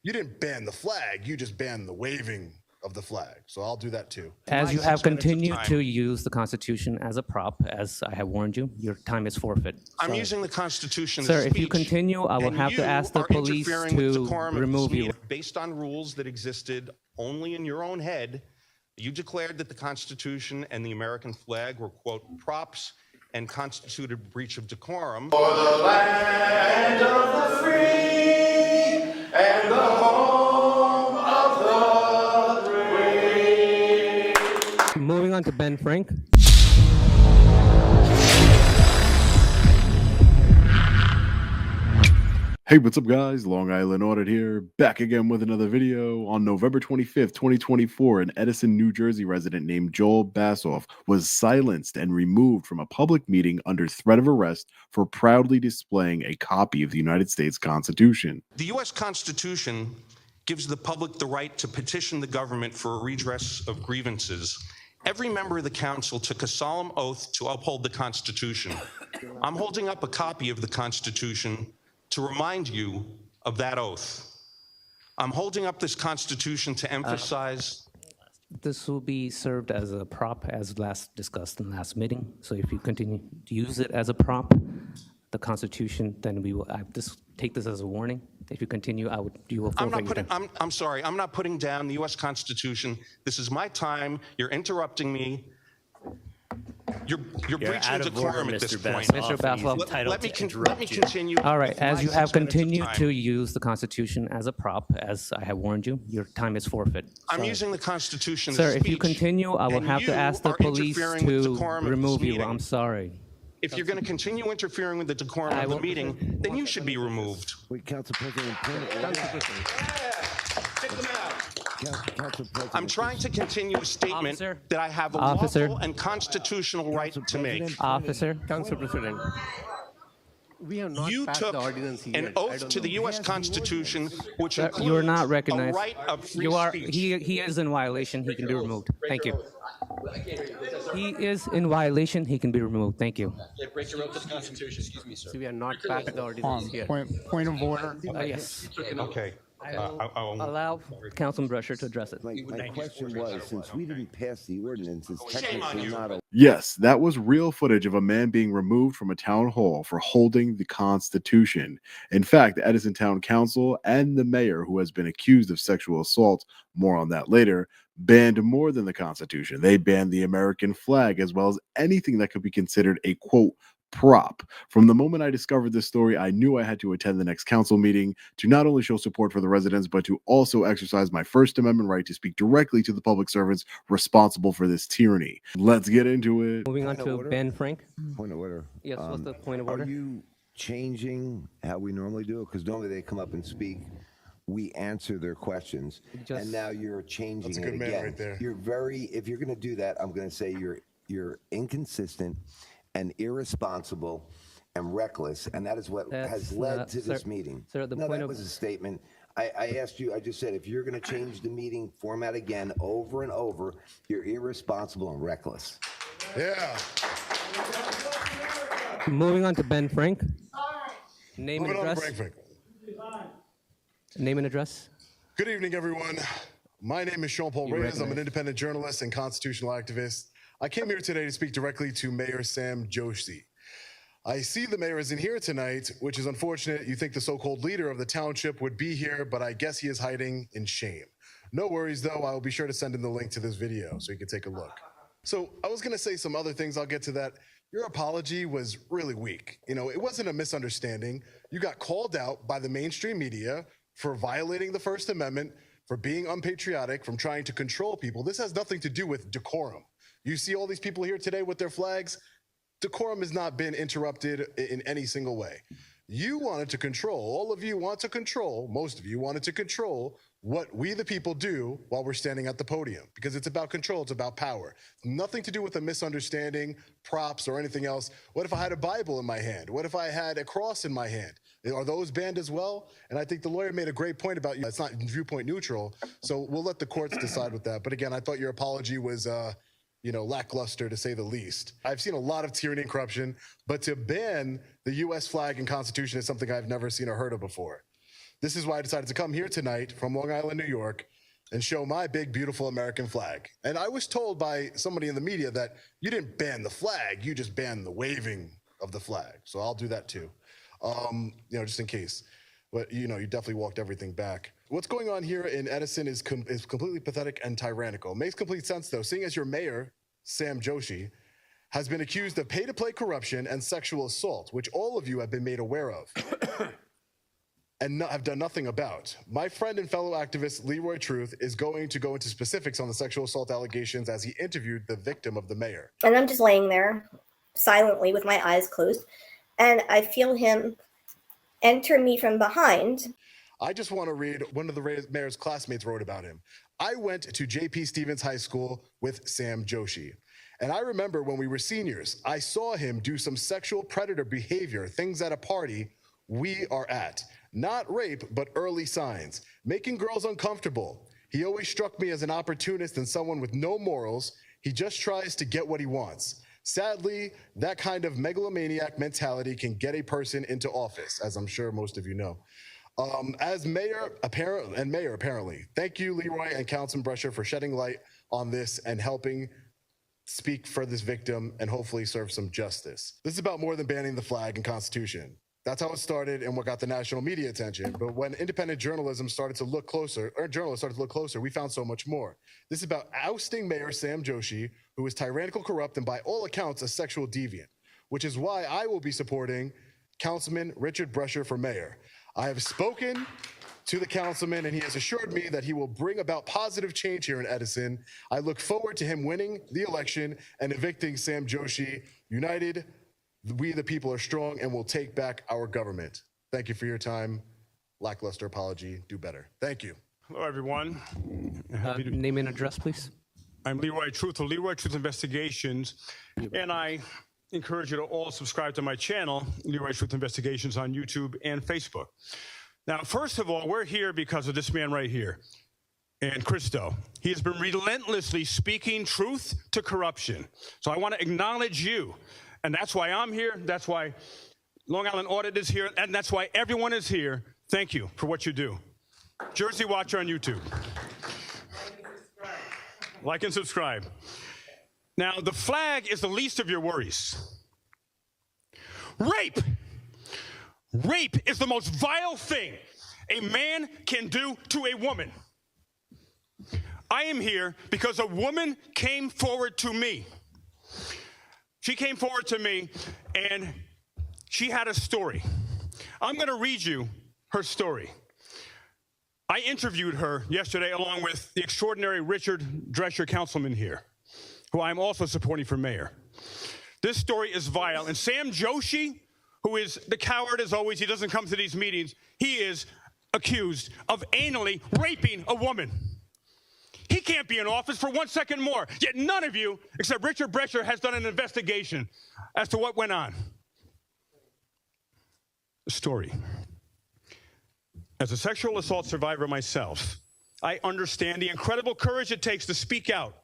You didn't ban the flag, you just banned the waving of the flag. So I'll do that too. As you have continued to use the Constitution as a prop, as I have warned you, your time is forfeit. I'm using the Constitution as Sir, speech. if you continue, I will have to ask the police to remove you. Based on rules that existed only in your own head, you declared that the Constitution and the American flag were, quote, props and constituted breach of decorum. For the land of the free and the home of the brave. Moving on to Ben Frank. Hey, what's up guys? Long Island Audit here, back again with another video. On November 25th, 2024, an Edison, New Jersey resident named Joel Bassoff was silenced and removed from a public meeting under threat of arrest for proudly displaying a copy of the United States Constitution. The U.S. Constitution gives the public the right to petition the government for a redress of grievances. Every member of the council took a solemn oath to uphold the Constitution. I'm holding up a copy of the Constitution to remind you of that oath. I'm holding up this Constitution to emphasize. This will be served as a prop, as last discussed in last meeting. So if you continue to use it as a prop, the Constitution, then we will take this as a warning. If you continue, you will forfeit your time. I'm sorry, I'm not putting down the U.S. Constitution. This is my time. You're interrupting me. You're breaching decorum at this point. Mr. Bassoff, Let me continue. all right, as you have continued to use the Constitution as a prop, as I have warned you, your time is forfeit. I'm using the Constitution as Sir, speech. if you continue, I will have to ask the police to remove you. I'm sorry. If you're going to continue interfering with the decorum of the meeting, then you should be removed. Wait, Council President, point of order. Take them out. Council President, I'm trying to continue a statement Officer. that I have a Officer. lawful and constitutional right to make. Officer. Council President, we have not You passed took the ordinance yet. an oath to the U.S. Constitution, which Sir, includes you are not a recognized. right of free You are. speech. He is in violation. He can be removed. Thank you. He is in violation. He can be removed. Thank you. Break your oath to the Constitution. Excuse me, sir. So we have not passed the ordinance yet. Point of order. Yes. Okay. Allow Councilman Brusher to address it. my question was, since we didn't pass the ordinance, it's technically not a... Yes, that was real footage of a man being removed from a town hall for holding the Constitution. In fact, the Edison Town Council and the mayor, who has been accused of sexual assault, more on that later, banned more than the Constitution. They banned the American flag as well as anything that could be considered a, quote, prop. From the moment I discovered this story, I knew I had to attend the next council meeting to not only show support for the residents, but to also exercise my First Amendment right to speak directly to the public servants responsible for this tyranny. Let's get into it. Moving on to Ben Frank. Point of order. Yes, what's the point of order? Are you changing how we normally do it? Because normally they come up and speak. We answer their questions, and now you're changing That's a it good man again. right there. You're if you're going to do that, I'm going to say you're inconsistent and irresponsible and reckless, and that is what has led to this meeting. Sir, the no, point that of was a statement. I asked you, I just said, if you're going to change the meeting format again over and over, you're irresponsible and reckless. Yeah. Moving on to Ben Frank. Name and Moving on to address. Frank. Name and address. Good evening, everyone. My name is Sean Paul Reyes. I'm an independent journalist and constitutional activist. I came here today to speak directly to Mayor Sam Joshi. I see the mayor isn't here tonight, which is unfortunate. You think the so-called leader of the township would be here, but I guess he is hiding in shame. No worries, though. I will be sure to send him the link to this video so you can take a look. So I was going to say some other things. I'll get to that. Your apology was really weak. You know, it wasn't a misunderstanding. You got called out by the mainstream media for violating the First Amendment, for being unpatriotic, from trying to control people. This has nothing to do with decorum. You see all these people here today with their flags. Decorum has not been interrupted in any single way. You wanted to control, all of you want to control, most of you wanted to control what we the people do while we're standing at the podium, because it's about control, it's about power. Nothing to do with a misunderstanding, props, or anything else. What if I had a Bible in my hand? What if I had a cross in my hand? Are those banned as well? And I think the lawyer made a great point about you. It's not viewpoint neutral, so we'll let the courts decide with that. But again, I thought your apology was lackluster, to say the least. I've seen a lot of tyranny and corruption, but to ban the U.S. flag and Constitution is something I've never seen or heard of before. This is why I decided to come here tonight from Long Island, New York, and show my big, beautiful American flag. And I was told by somebody in the media that you didn't ban the flag, you just banned the waving of the flag. So I'll do that too, just in case. But you definitely walked everything back. What's going on here in Edison is completely pathetic and tyrannical. It makes complete sense though, seeing as your mayor, Sam Joshi, has been accused of pay-to-play corruption and sexual assault, which all of you have been made aware of and have done nothing about. My friend and fellow activist Leroy Truth is going to go into specifics on the sexual assault allegations as he interviewed the victim of the mayor. And I'm just laying there silently with my eyes closed, and I feel him enter me from behind. I just want to read one of the mayor's classmates wrote about him. I went to J.P. Stevens High School with Sam Joshi. And I remember when we were seniors, I saw him do some sexual predator behavior, things at a party we are at. Not rape, but early signs, making girls uncomfortable. He always struck me as an opportunist and someone with no morals. He just tries to get what he wants. Sadly, that kind of megalomaniac mentality can get a person into office, as I'm sure most of you know. As mayor, apparently. Thank you, Leroy and Councilman Brescher, for shedding light on this and helping speak for this victim and hopefully serve some justice. This is about more than banning the flag and Constitution. That's how it started and what got the national media attention. But when independent journalism started to look closer, or journalists started to look closer, we found so much more. This is about ousting Mayor Sam Joshi, who is tyrannical, corrupt, and by all accounts, a sexual deviant, which is why I will be supporting Councilman Richard Brescher for mayor. I have spoken to the councilman, and he has assured me that he will bring about positive change here in Edison. I look forward to him winning the election and evicting Sam Joshi. United, we the people are strong and will take back our government. Thank you for your time. Lackluster apology, do better. Thank you. Hello, everyone. Name and address, please. I'm Leroy Truth of Leroy Truth Investigations, and I encourage you to all subscribe to my channel, Leroy Truth Investigations, on YouTube and Facebook. Now, first of all, we're here because of this man right here, and Christo. He has been relentlessly speaking truth to corruption. So I want to acknowledge you, and that's why I'm here. That's why Long Island Audit is here, and that's why everyone is here. Thank you for what you do. Jersey Watcher on YouTube. Like and subscribe. Now, the flag is the least of your worries. Rape! Rape is the most vile thing a man can do to a woman. I am here because a woman came forward to me. She came forward to me, and she had a story. I'm going to read you her story. I interviewed her yesterday along with the extraordinary Richard Drescher, councilman here, who I'm also supporting for mayor. This story is vile, and Sam Joshi, who is the coward as always, he doesn't come to these meetings, he is accused of anally raping a woman. He can't be in office for 1 second more, yet none of you, except Richard Brescher, has done an investigation as to what went on. The story. As a sexual assault survivor myself, I understand the incredible courage it takes to speak out.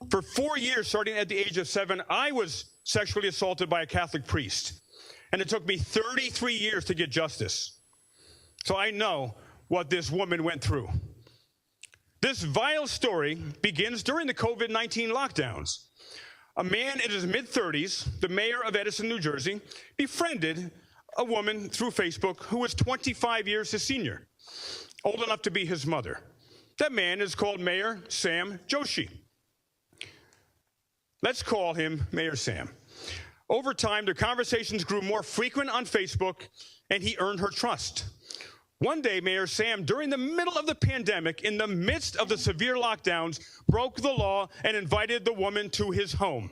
For 4 years, starting at the age of 7, I was sexually assaulted by a Catholic priest, and it took me 33 years to get justice. So I know what this woman went through. This vile story begins during the COVID-19 lockdowns. A man in his mid-30s, the mayor of Edison, New Jersey, befriended a woman through Facebook who was 25 years his senior, old enough to be his mother. That man is called Mayor Sam Joshi. Let's call him Mayor Sam. Over time, their conversations grew more frequent on Facebook, and he earned her trust. One day, Mayor Sam, during the middle of the pandemic, in the midst of the severe lockdowns, broke the law and invited the woman to his home.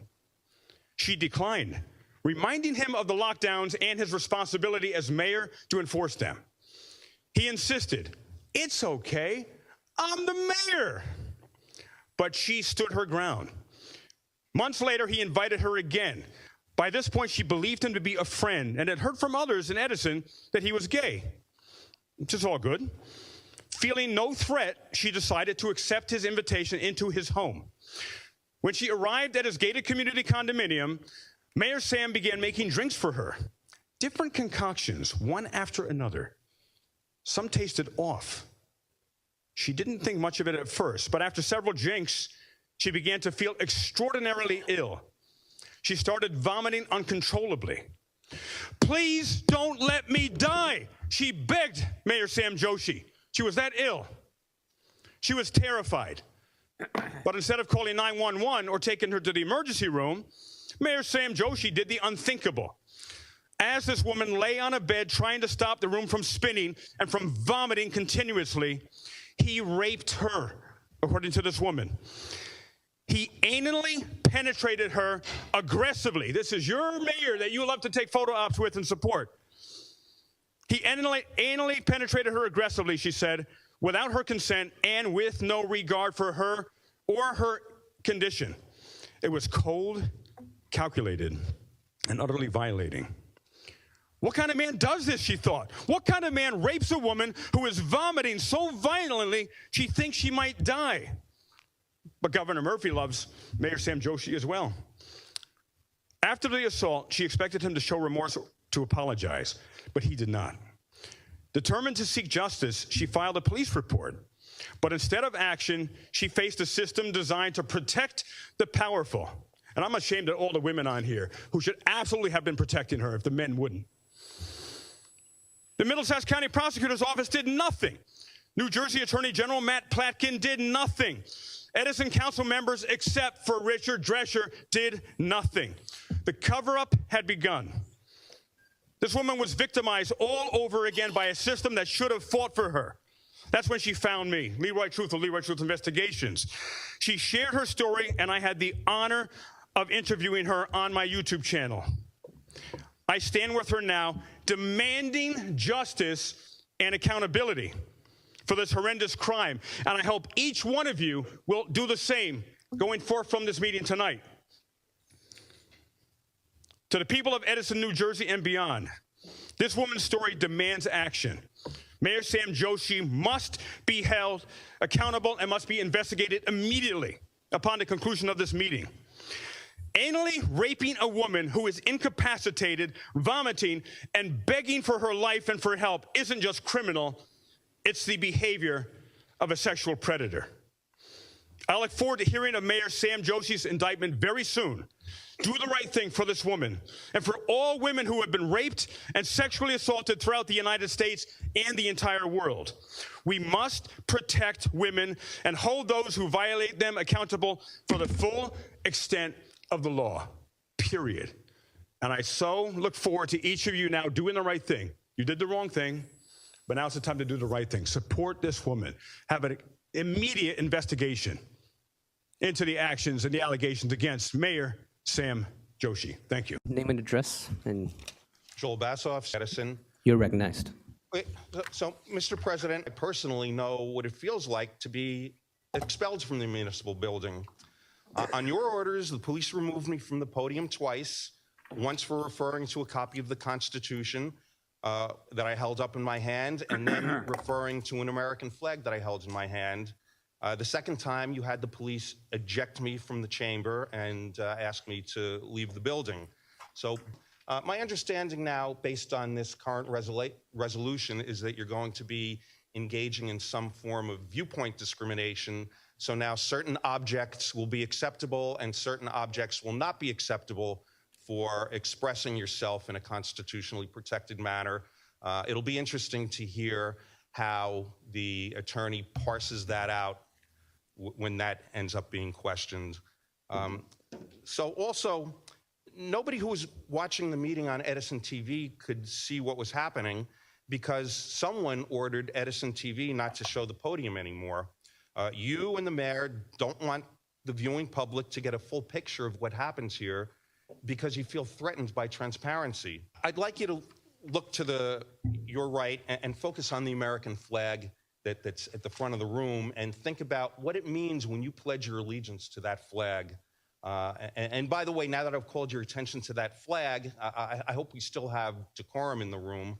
She declined, reminding him of the lockdowns and his responsibility as mayor to enforce them. He insisted, "It's okay, I'm the mayor." But she stood her ground. Months later, he invited her again. By this point, she believed him to be a friend and had heard from others in Edison that he was gay, which is all good. Feeling no threat, she decided to accept his invitation into his home. When she arrived at his gated community condominium, Mayor Sam began making drinks for her, different concoctions, one after another. some tasted off. She didn't think much of it at first, but after several drinks, she began to feel extraordinarily ill. She started vomiting uncontrollably. "Please don't let me die," she begged Mayor Sam Joshi. She was that ill. She was terrified. But instead of calling 911 or taking her to the emergency room, Mayor Sam Joshi did the unthinkable. As this woman lay on a bed trying to stop the room from spinning and from vomiting continuously, he raped her, according to this woman. He anally penetrated her aggressively. This is your mayor that you love to take photo ops with and support. He anally penetrated her aggressively, she said, without her consent and with no regard for her or her condition. It was cold, calculated, and utterly violating. What kind of man does this, she thought? What kind of man rapes a woman who is vomiting so violently she thinks she might die? But Governor Murphy loves Mayor Sam Joshi as well. After the assault, she expected him to show remorse, to apologize, but he did not. Determined to seek justice, she filed a police report. But instead of action, she faced a system designed to protect the powerful. And I'm ashamed of all the women on here who should absolutely have been protecting her if the men wouldn't. The Middlesex County Prosecutor's Office did nothing. New Jersey Attorney General Matt Platkin did nothing. Edison Council members, except for Richard Drescher, did nothing. The cover-up had begun. This woman was victimized all over again by a system that should have fought for her. That's when she found me, Leroy Truth of Leroy Truth Investigations. She shared her story, and I had the honor of interviewing her on my YouTube channel. I stand with her now, demanding justice and accountability for this horrendous crime. And I hope each one of you will do the same going forth from this meeting tonight. To the people of Edison, New Jersey and beyond, this woman's story demands action. Mayor Sam Joshi must be held accountable and must be investigated immediately upon the conclusion of this meeting. Anally raping a woman who is incapacitated, vomiting, and begging for her life and for help isn't just criminal, it's the behavior of a sexual predator. I look forward to hearing of Mayor Sam Joshi's indictment very soon. Do the right thing for this woman and for all women who have been raped and sexually assaulted throughout the United States and the entire world. We must protect women and hold those who violate them accountable for the full extent of the law, period. And I so look forward to each of you now doing the right thing. You did the wrong thing, but now's the time to do the right thing. Support this woman. Have an immediate investigation into the actions and the allegations against Mayor Sam Joshi. Thank you. Name and address, and Joel Bassoff, Edison. you're recognized. So, Mr. President, I personally know what it feels like to be expelled from the municipal building. On your orders, the police removed me from the podium twice, once for referring to a copy of the Constitution that I held up in my hand, and then referring to an American flag that I held in my hand. The second time, you had the police eject me from the chamber and ask me to leave the building. So my understanding now, based on this current resolution, is that you're going to be engaging in some form of viewpoint discrimination. So now certain objects will be acceptable and certain objects will not be acceptable for expressing yourself in a constitutionally protected manner. It'll be interesting to hear how the attorney parses that out when that ends up being questioned. So also, nobody who was watching the meeting on Edison TV could see what was happening because someone ordered Edison TV not to show the podium anymore. You and the mayor don't want the viewing public to get a full picture of what happens here because you feel threatened by transparency. I'd like you to look to your right and focus on the American flag that's at the front of the room and think about what it means when you pledge your allegiance to that flag. And by the way, now that I've called your attention to that flag, I hope we still have decorum in the room,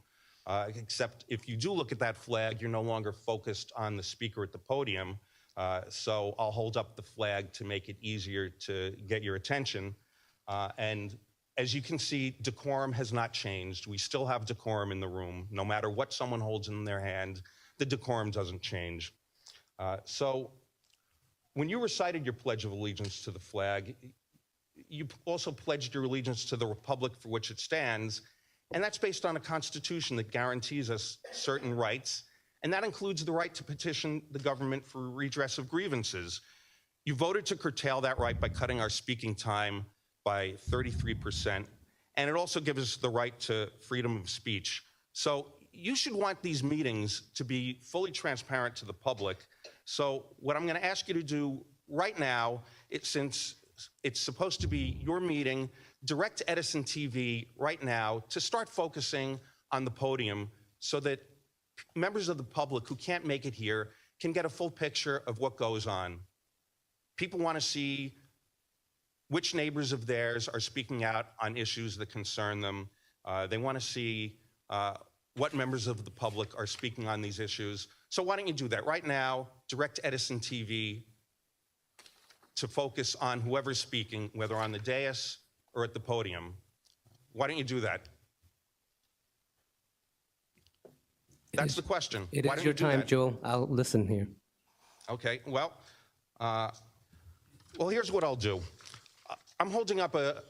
except if you do look at that flag, you're no longer focused on the speaker at the podium. So I'll hold up the flag to make it easier to get your attention. And as you can see, decorum has not changed. We still have decorum in the room. No matter what someone holds in their hand, the decorum doesn't change. So when you recited your Pledge of Allegiance to the flag, you also pledged your allegiance to the republic for which it stands, and that's based on a constitution that guarantees us certain rights, and that includes the right to petition the government for redress of grievances. You voted to curtail that right by cutting our speaking time by 33%, and it also gives us the right to freedom of speech. So you should want these meetings to be fully transparent to the public. So what I'm going to ask you to do right now, since it's supposed to be your meeting, direct Edison TV right now to start focusing on the podium so that members of the public who can't make it here can get a full picture of what goes on. People want to see which neighbors of theirs are speaking out on issues that concern them. They want to see what members of the public are speaking on these issues. So why don't you do that right now? Direct Edison TV to focus on whoever's speaking, whether on the dais or at the podium. Why don't you do that? That's the question. It Why is don't your you do time, that? Joel. I'll listen here. Okay, well, here's what I'll do. I'm holding up a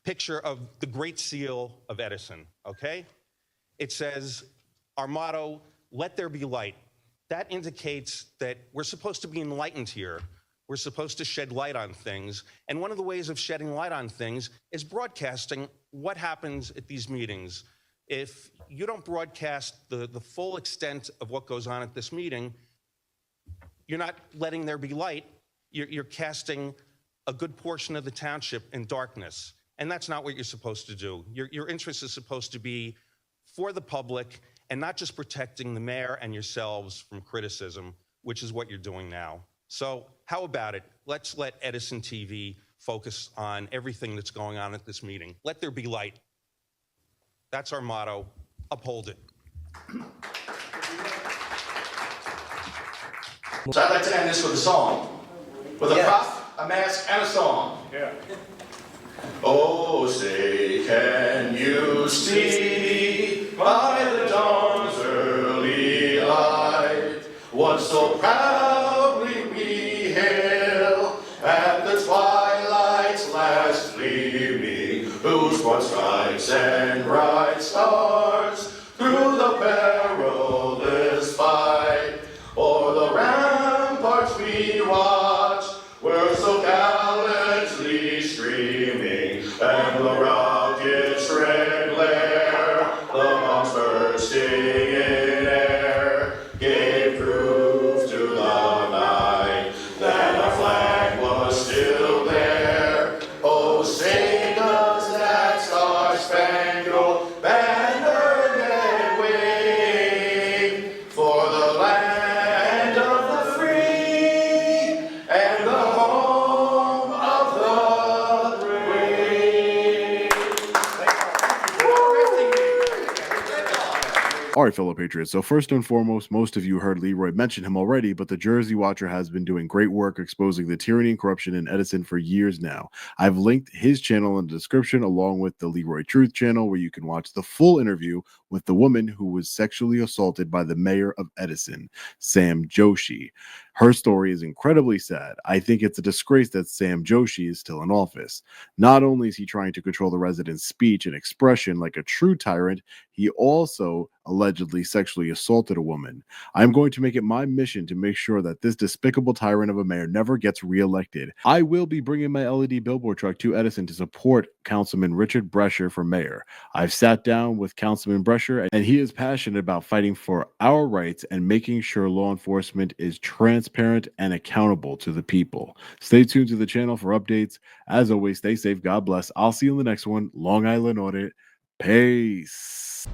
picture of the Great Seal of Edison, okay? It says, our motto, let there be light. That indicates that we're supposed to be enlightened here. We're supposed to shed light on things. And one of the ways of shedding light on things is broadcasting what happens at these meetings. If you don't broadcast the full extent of what goes on at this meeting, you're not letting there be light. You're casting a good portion of the township in darkness. And that's not what you're supposed to do. Your interest is supposed to be for the public and not just protecting the mayor and yourselves from criticism, which is what you're doing now. So how about it? Let's let Edison TV focus on everything that's going on at this meeting. Let there be light. That's our motto. Uphold it. So I'd like to end this with a song. With a prop, a mask, and a song. Yeah. Oh, say, can you see by the dawn's early light what so proudly we hail at the twilight's last gleaming, whose broad stripes and bright stars through the perilous fight o'er the ramparts we watch were so gallantly streaming, and the rocket's red glare, the bombs bursting in air, gave proof to the night that our flag was still there. Oh, say does that star-spangled banner yet wave for the land of the free and the home of the brave. All right, fellow patriots. So first and foremost, most of you heard Leroy mention him already, but the Jersey Watcher has been doing great work exposing the tyranny and corruption in Edison for years now. I've linked his channel in the description along with the Leroy Truth channel, where you can watch the full interview with the woman who was sexually assaulted by the mayor of Edison, Sam Joshi. Her story is incredibly sad. I think it's a disgrace that Sam Joshi is still in office. Not only is he trying to control the residents' speech and expression like a true tyrant, he also allegedly sexually assaulted a woman. I'm going to make it my mission to make sure that this despicable tyrant of a mayor never gets reelected. I will be bringing my LED billboard truck to Edison to support Councilman Richard Brescher for mayor. I've sat down with Councilman Brescher, and he is passionate about fighting for our rights and making sure law enforcement is transparent and accountable to the people. Stay tuned to the channel for updates. As always, stay safe. God bless. I'll see you in the next one. Long Island Audit. Peace.